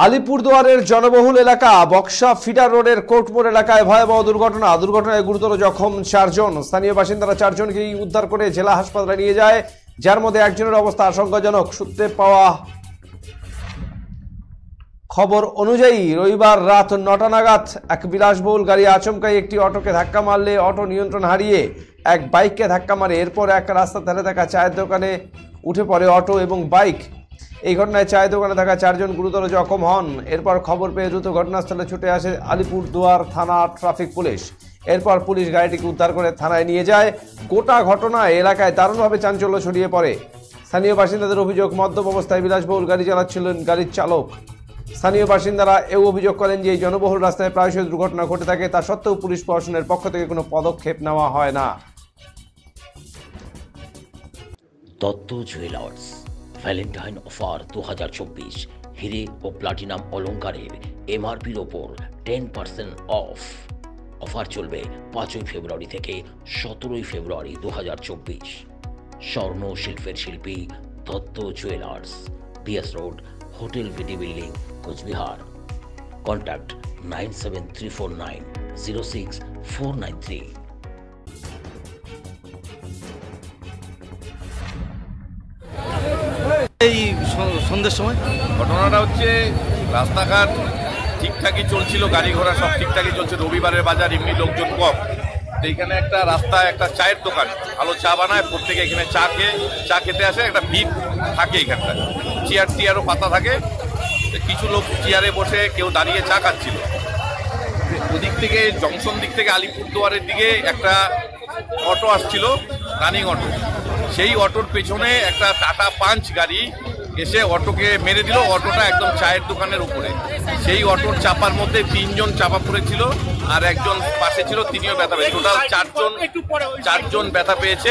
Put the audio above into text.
আলিপুরদুয়ারের জনবহুল এলাকা বক্সা ফিডার রোডের কোর্টমোড় এলাকায় ভয়াবহ দুর্ঘটনায় গুরুতর জখম 4 জন। স্থানীয় বাসিন্দারা 4 জনকে উদ্ধার করে জেলা হাসপাতালে নিয়ে যায়, যার মধ্যে একজনের অবস্থা আশঙ্কাজনক। সূত্রে পাওয়া খবর অনুযায়ী রবিবার রাত 9টা নাগাদ এক বিলাসবহুল গাড়ি আচমকাই একটি অটোকে ধাক্কা মারলে অটো নিয়ন্ত্রণ হারিয়ে এক বাইককে ধাক্কা মারে। এরপর এক রাস্তার ধারে থাকা চায়ের দোকানে উঠে পড়ে অটো এবং বাইক। এই ঘটনায় চায়ের দোকানে থাকা 4 জন গুরুতর জখম হন। এরপর খবর পেয়ে দ্রুত ঘটনাস্থলে ছুটে আসে আলিপুরদুয়ার থানা ট্রাফিক পুলিশ। এরপর পুলিশ গাড়িটিকে উদ্ধার করে থানায় নিয়ে যায়। গোটা ঘটনায় এলাকায় দারুণভাবে চাঞ্চল্য ছড়িয়ে পড়ে। স্থানীয় বাসিন্দাদের অভিযোগ, মদ্যপ অবস্থায় বিলাসবহুল গাড়ি চালাচ্ছিলেন গাড়ির চালক। স্থানীয় বাসিন্দারা এও অভিযোগ করেন যে এই জনবহুল রাস্তায় প্রায়শই দুর্ঘটনা ঘটে থাকে, তা সত্ত্বেও পুলিশ প্রশাসনের পক্ষ থেকে কোনো পদক্ষেপ নেওয়া হয় না। দত্ত জুয়েলার্স ভ্যালেন্টাইন অফার 2024 হিরে ও প্লাটিনাম অলংকারের এমআরপির ওপর 10% অফ। অফার চলবে 5ই ফেব্রুয়ারি থেকে 17ই ফেব্রুয়ারি 2024। স্বর্ণ শিল্পের শিল্পী Dutta jewellers, BS road, hotel VD building, Coochbehar. Contact 9734906493। এই সন্ধ্যের সময় ঘটনাটা হচ্ছে, রাস্তাঘাট ঠিকঠাকই চলছিল, গাড়ি ঘোড়া সব ঠিকঠাকই চলছে। রবিবারের বাজার, এমনি লোকজন কম। তো এইখানে একটা রাস্তায় একটা চায়ের দোকান, ভালো চা বানায়, প্রত্যেকে এখানে চা খেতে আসে। একটা ভিড় থাকে এখানটায়, চেয়ার টিয়ারও পাতা থাকে। কিছু লোক চেয়ারে বসে, কেউ দাঁড়িয়ে চা খাচ্ছিল। ওদিক থেকে জংশন দিক থেকে আলিপুরদুয়ারের দিকে একটা অটো আসছিল, রানিং অটো। সেই অটোর পেছনে একটা টাটা পাঞ্চ গাড়ি এসে অটোকে মেরে দিল। অটোটা একদম চায়ের দোকানের উপরে। সেই অটোর চাপার মধ্যে 3 জন চাপা পড়েছিল, আর একজন পাশে ছিল, তিনিও ব্যথা পেয়েছে। টোটাল 4 জন ব্যথা পেয়েছে।